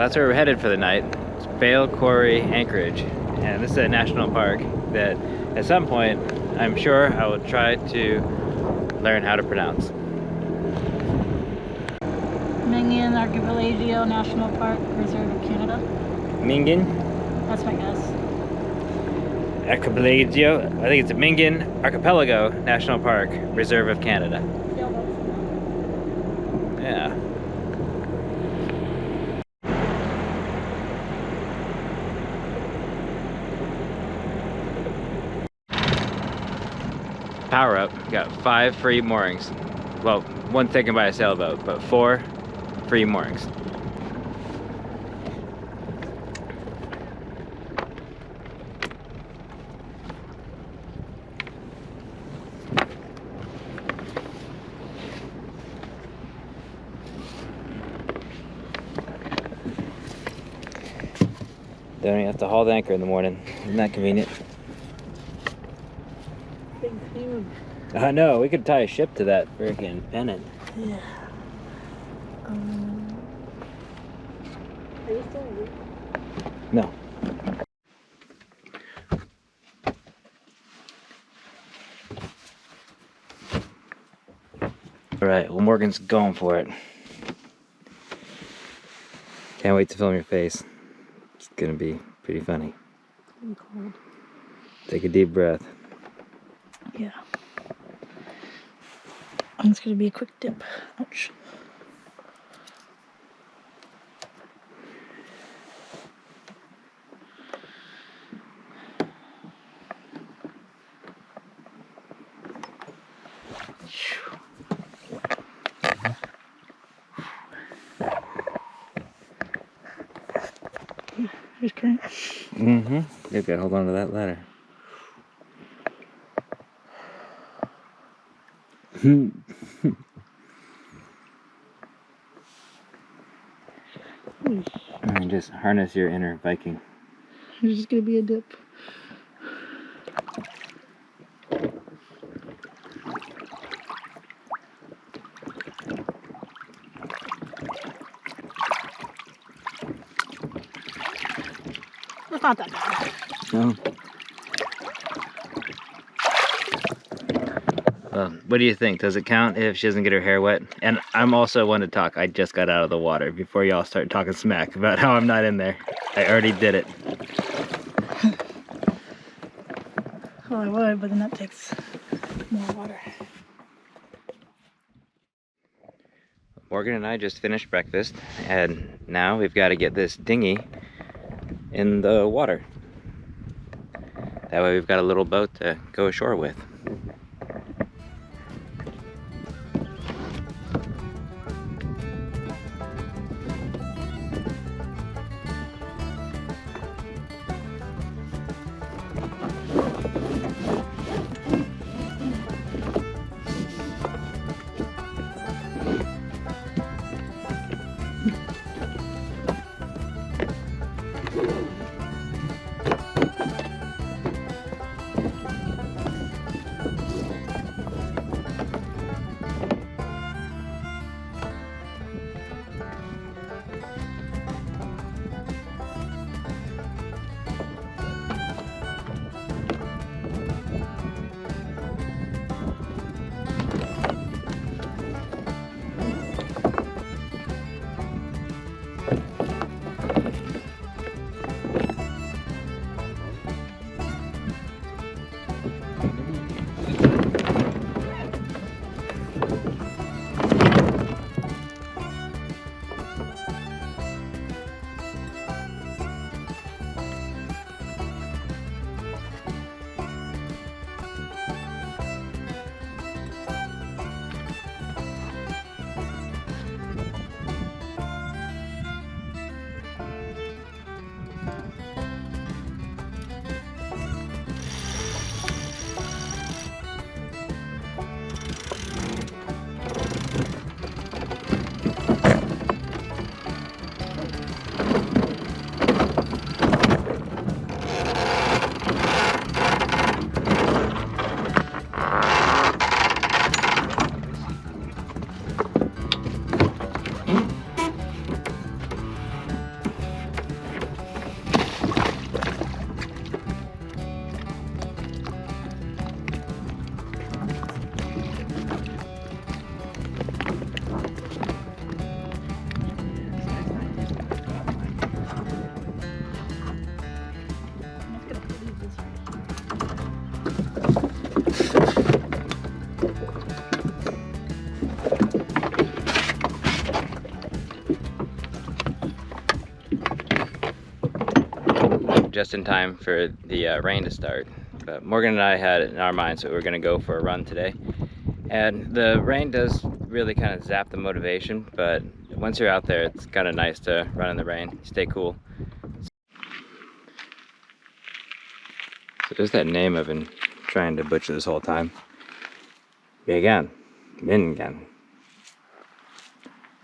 that's where we're headed for the night. It's Bale Quarry Anchorage. And this is a national park that at some point, I'm sure I will try to learn how to pronounce. Mingan National Park, Reserve of Canada. Mingan? That's my guess. Archipelago? I think it's a Mingan Archipelago National Park, Reserve of Canada. Yeah. Power up. We got 5 free moorings. Well, 1 taken by a sailboat, but 4 free moorings. Don't even have to haul the anchor in the morning. Isn't that convenient? Big tube. I know, we could tie a ship to that freaking pennant. Yeah. Are you still in? No. Alright, well Morgan's going for it. Can't wait to film your face. It's gonna be pretty funny. I'm cold. Take a deep breath. Yeah. It's gonna be a quick dip. Ouch. Here's current. Mm-hmm. You gotta hold on to that ladder. And just harness your inner Viking. There's just gonna be a dip. It's not that bad. No. Well, what do you think? Does it count if she doesn't get her hair wet? And I'm also one to talk. I just got out of the water before y'all start talking smack about how I'm not in there. I already did it. Well, I would, but then that takes more water. Morgan and I just finished breakfast, and now we've got to get this dinghy in the water. That way we've got a little boat to go ashore with. just in time for the rain to start. But Morgan and I had it in our minds that we were going to go for a run today. And the rain does really kind of zap the motivation, but once you're out there, it's kind of nice to run in the rain, stay cool. So there's that name I've been trying to butcher this whole time. Mingan. Mingan.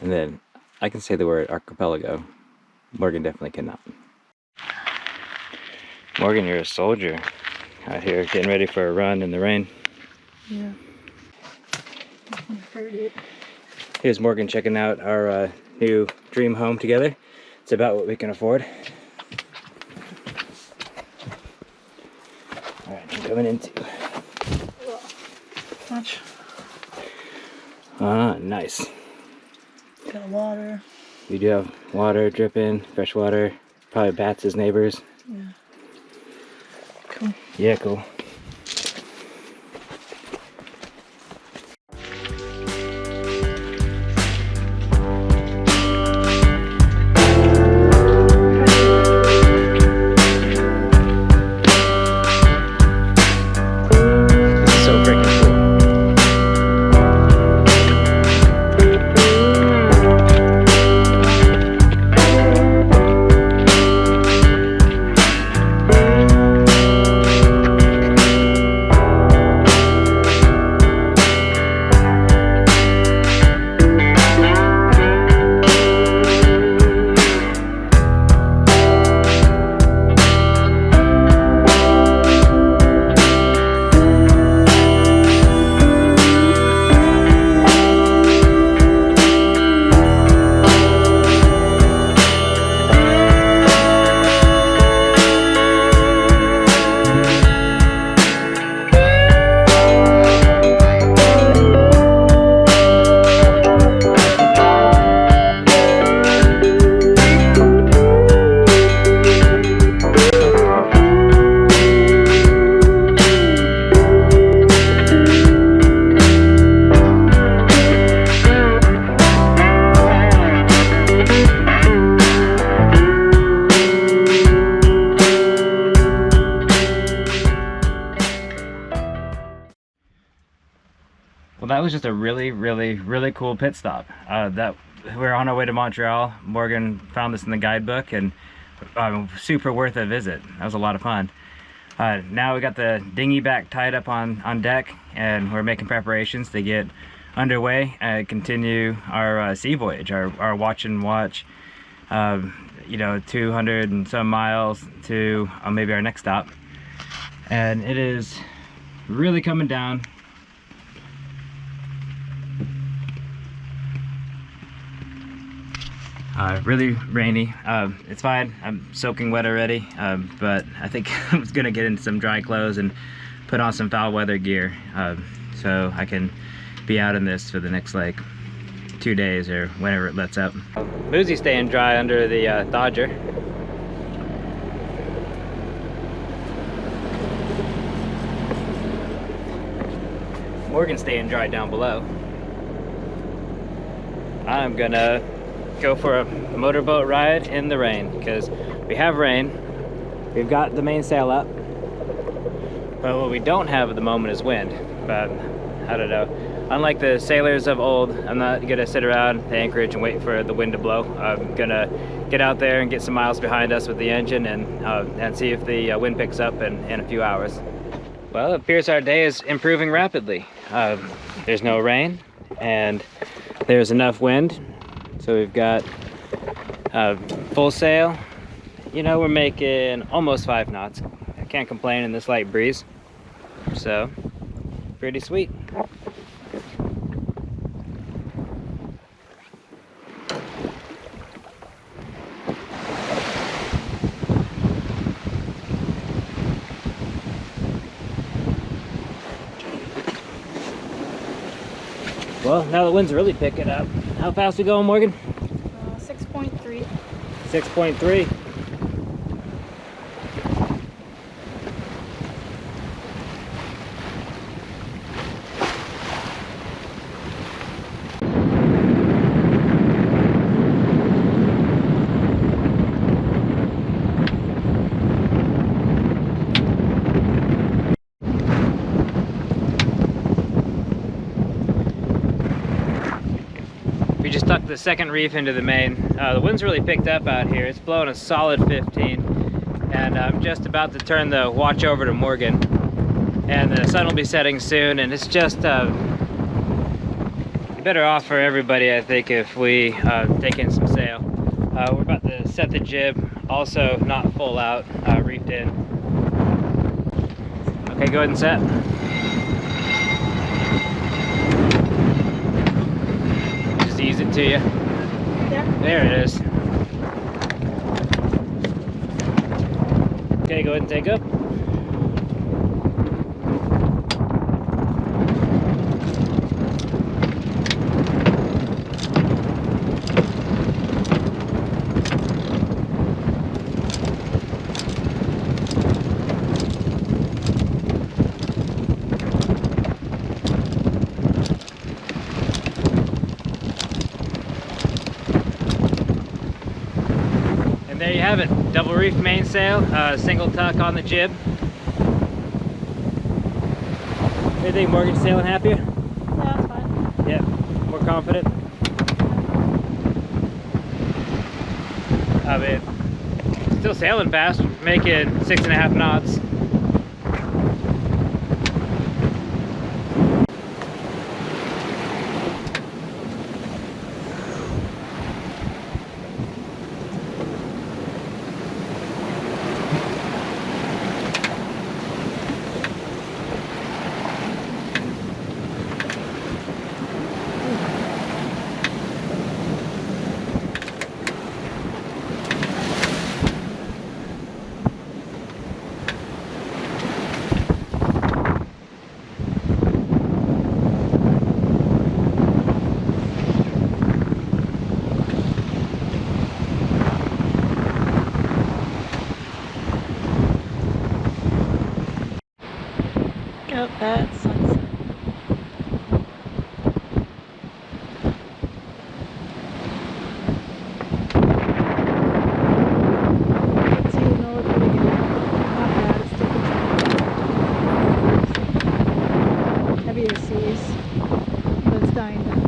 And then I can say the word archipelago. Morgan definitely cannot. Morgan, you're a soldier out here getting ready for a run in the rain. Yeah. I heard it. Here's Morgan checking out our new dream home together. It's about what we can afford. Alright, I'm coming into. Much. Ah, nice. Got water. We do have water dripping, fresh water. Probably bats as neighbors. Yeah. Cool. Yeah, cool. Well, that was just a really cool pit stop. We're on our way to Montreal. Morgan found this in the guidebook, and super worth a visit. That was a lot of fun. Now we got the dinghy back tied up on deck, and we're making preparations to get underway and continue our sea voyage, our watch and watch. 200 and some miles to maybe our next stop. And it is really coming down. Really rainy. It's fine. I'm soaking wet already, but I think I'm gonna get into some dry clothes and put on some foul weather gear, so I can be out in this for the next like 2 days or whenever it lets up. Moosey's staying dry under the Dodger. Morgan's staying dry down below. I'm gonna go for a motorboat ride in the rain because we have rain. We've got the mainsail up, but what we don't have at the moment is wind. But I don't know. Unlike the sailors of old, I'm not gonna sit around the anchorage and wait for the wind to blow. I'm gonna get out there and get some miles behind us with the engine and see if the wind picks up in a few hours. Well, it appears our day is improving rapidly. There's no rain and there's enough wind. So we've got full sail. You know, we're making almost 5 knots. I can't complain in this light breeze. So, pretty sweet. Well, now the wind's really picking up. How fast we going, Morgan? 6.3. 6.3. the second reef into the main. The wind's really picked up out here. It's blowing a solid 15, and I'm just about to turn the watch over to Morgan, and the sun will be setting soon, and it's just better off for everybody, I think, if we take in some sail. We're about to set the jib, also not full out, reefed in. Okay, go ahead and set. Just ease it to you. There it is. Okay, go ahead and take up. There you have it, double reef mainsail, single tuck on the jib. What do you think, Morgan? Sailing happier? Yeah, that's fine. Yeah, more confident. I mean, still sailing fast, making 6.5 knots. Oh, that sunset. Let's see, no, look pretty good. Not bad, it's still good. Heavier seas, but it's dying down.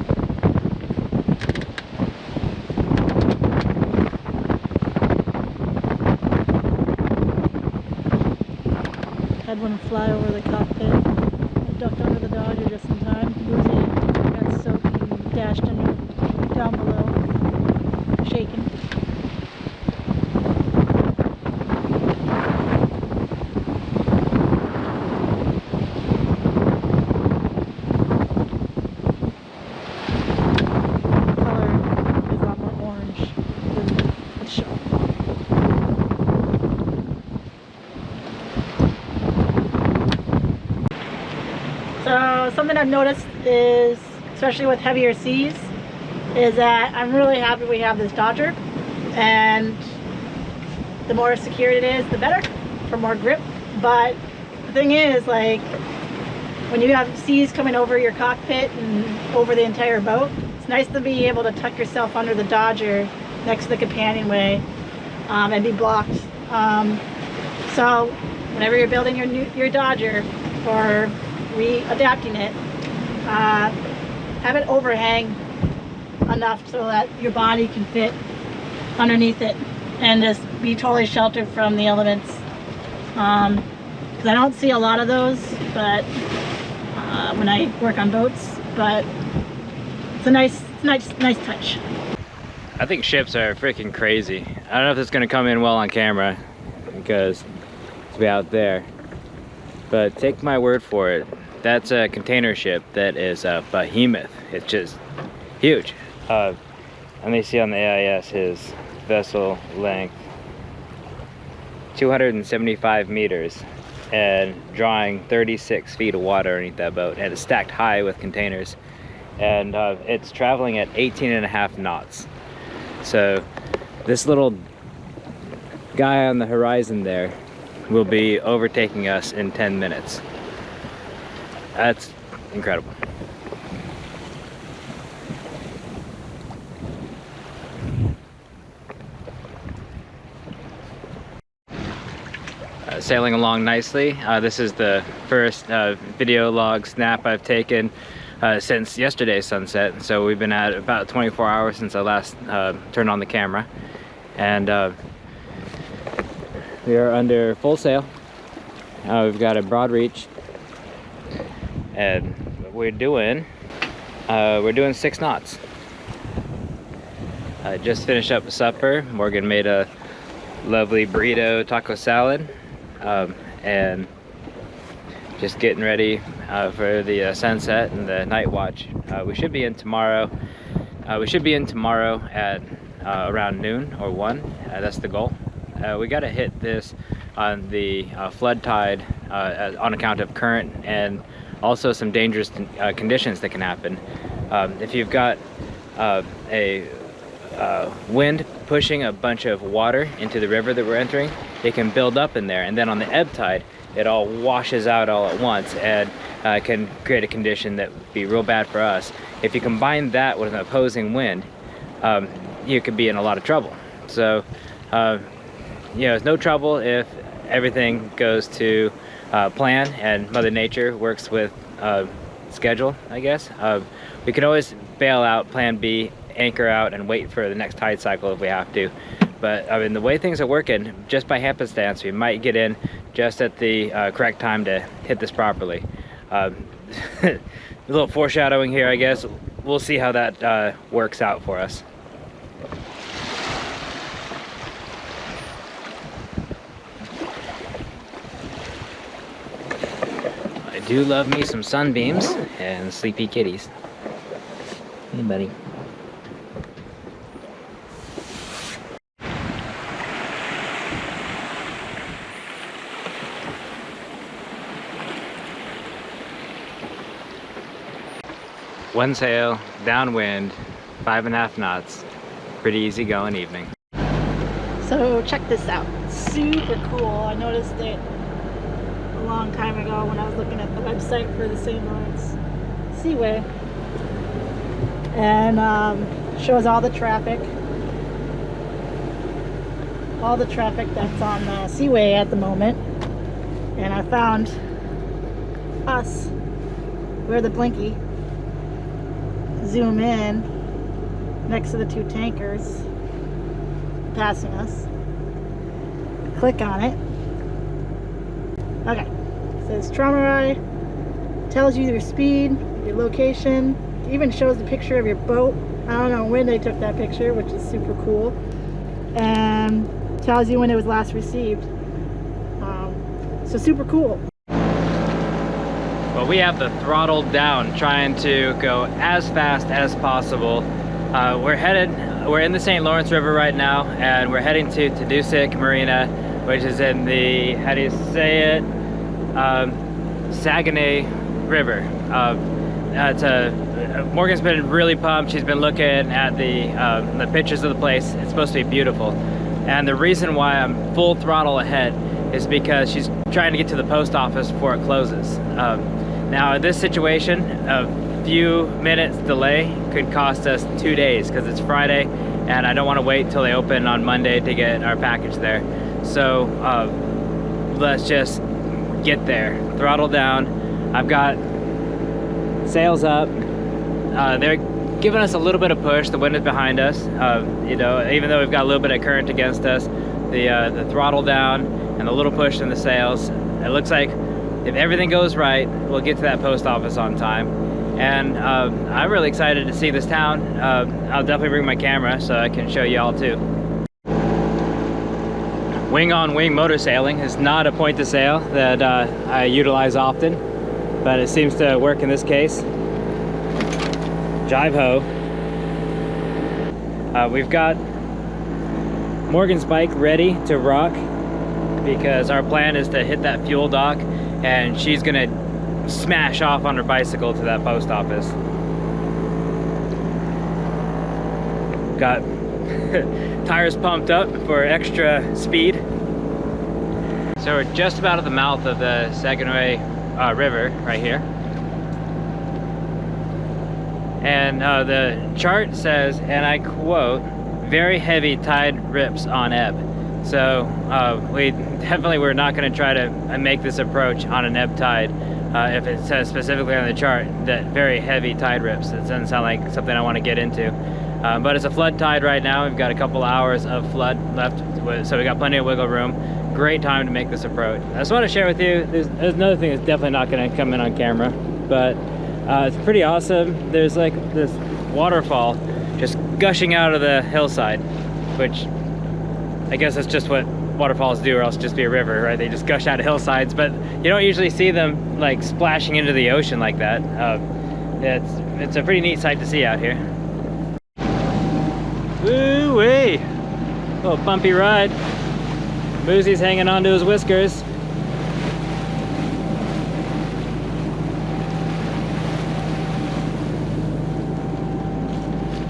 Had one fly over the cockpit. I ducked under the Dodger just in time. Losing, got soaking, dashed under, down below, shaking. The color is a lot more orange than the show. So something I've noticed is, especially with heavier seas, is that I'm really happy we have this Dodger, and the more secure it is, the better, for more grip. But the thing is, like, when you have seas coming over your cockpit and over the entire boat, it's nice to be able to tuck yourself under the Dodger next to the companionway and be blocked. So whenever you're building your Dodger or readapting it, have it overhang enough so that your body can fit underneath it and just be totally sheltered from the elements. Because I don't see a lot of those, but when I work on boats, but it's a nice touch. I think ships are freaking crazy. I don't know if it's gonna come in well on camera because it's way out there, but take my word for it. That's a container ship that is a behemoth. It's just huge. And they see on the AIS his vessel length 275 meters and drawing 36 feet of water underneath that boat, and it's stacked high with containers, and it's traveling at 18.5 knots. So this little guy on the horizon there will be overtaking us in 10 minutes. That's incredible. Sailing along nicely. This is the first video log snap I've taken since yesterday's sunset. So we've been at about 24 hours since I last turned on the camera, and we are under full sail. We've got a broad reach, and we're doing 6 knots. I just finished up supper. Morgan made a lovely burrito taco salad, and just getting ready for the sunset and the night watch. We should be in tomorrow. At around noon or 1. That's the goal. We got to hit this on the flood tide on account of current and also some dangerous conditions that can happen. If you've got a wind pushing a bunch of water into the river that we're entering, it can build up in there, and then on the ebb tide it all washes out all at once and can create a condition that would be real bad for us. If you combine that with an opposing wind, you could be in a lot of trouble. So you know, it's no trouble if everything goes to plan and Mother Nature works with schedule, I guess. We can always bail out, plan B, anchor out, and wait for the next tide cycle if we have to. But I mean, the way things are working, just by happenstance, we might get in just at the correct time to hit this properly. A little foreshadowing here, I guess. We'll see how that works out for us. I do love me some sunbeams and sleepy kitties. Hey, buddy. One sail, downwind, 5.5 knots. Pretty easy going evening. So check this out. Super cool. I noticed it a long time ago when I was looking at the website for the St. Lawrence Seaway. And shows all the traffic. All the traffic that's on the Seaway at the moment. And I found us. We're the Blinky. Zoom in next to the 2 tankers passing us. Click on it. Okay. It says Traumarai, tells you your speed, your location, even shows the picture of your boat. I don't know when they took that picture, which is super cool, and tells you when it was last received. So super cool. Well, we have the throttle down, trying to go as fast as possible. We're in the St. Lawrence River right now, and we're heading to Tadoussac Marina, which is in the, how do you say it? Saguenay River. Morgan's been really pumped. She's been looking at the pictures of the place. It's supposed to be beautiful. And the reason why I'm full throttle ahead is because she's trying to get to the post office before it closes. Now in this situation, a few minutes delay could cost us 2 days because it's Friday and I don't want to wait till they open on Monday to get our package there. So let's just get there. Throttle down. I've got sails up. They're giving us a little bit of push. The wind is behind us. You know, even though we've got a little bit of current against us, the throttle down and a little push in the sails. It looks like if everything goes right, we'll get to that post office on time. And I'm really excited to see this town. I'll definitely bring my camera so I can show you all too. Wing on wing motor sailing is not a point to sail that I utilize often, but it seems to work in this case. Jive ho. We've got Morgan's bike ready to rock because our plan is to hit that fuel dock and she's gonna smash off on her bicycle to that post office. Got tires pumped up for extra speed. So we're just about at the mouth of the Saguenay River right here. And the chart says, and I quote, very heavy tide rips on ebb. So we definitely were not going to try to make this approach on an ebb tide. if it says specifically on the chart that very heavy tide rips. It doesn't sound like something I want to get into. But it's a flood tide right now. We've got a couple hours of flood left, so we got plenty of wiggle room. Great time to make this approach. I just want to share with you, there's another thing that's definitely not going to come in on camera, but it's pretty awesome. There's like this waterfall just gushing out of the hillside, which I guess that's just what waterfalls do, or else just be a river, right? They just gush out of hillsides, but you don't usually see them like splashing into the ocean like that. It's a pretty neat sight to see out here. Woo-wee! Little bumpy ride. Moosey's hanging on to his whiskers.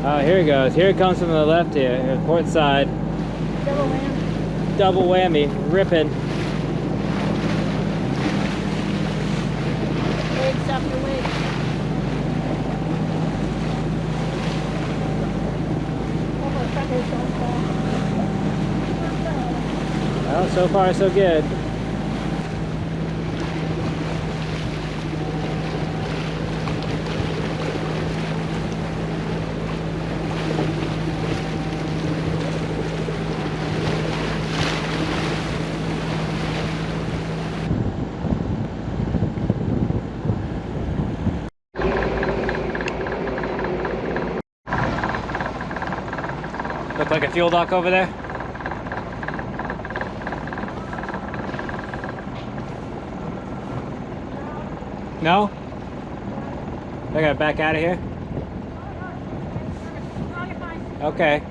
Oh, here it goes. Here it comes from the left here, port side. Double whammy. Double whammy, ripping. Wigs after wigs. Almost suckers don't fall. Well, so far so good. Look like a fuel dock over there. No? I gotta back out of here? Okay.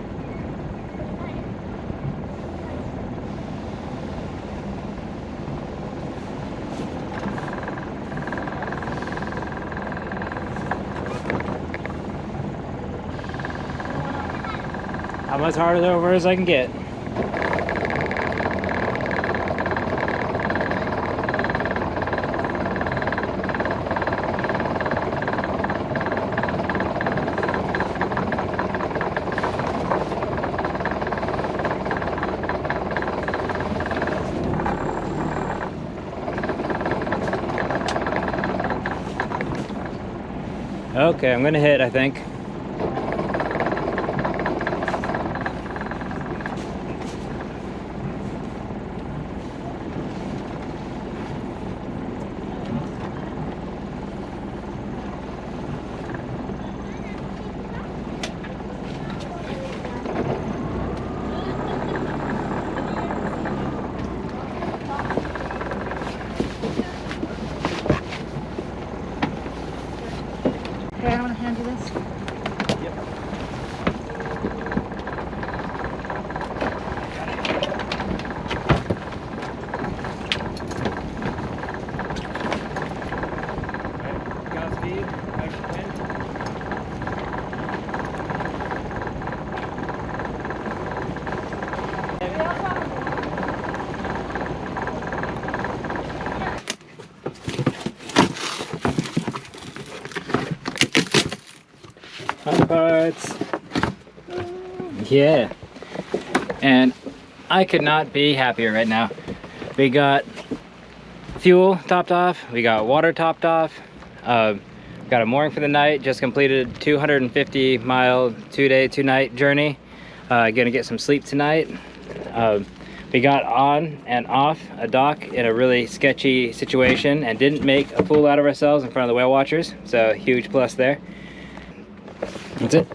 How much harder over as I can get. Okay, I'm gonna hit, I think. Okay, I'm gonna hand you this. Godspeed. Hot parts. Yeah. And I could not be happier right now. We got fuel topped off. We got water topped off. Got a mooring for the night. Just completed a 250-mile, 2-day, 2-night journey. Gonna get some sleep tonight. We got on and off a dock in a really sketchy situation and didn't make a fool out of ourselves in front of the whale watchers. So huge plus there. That's it.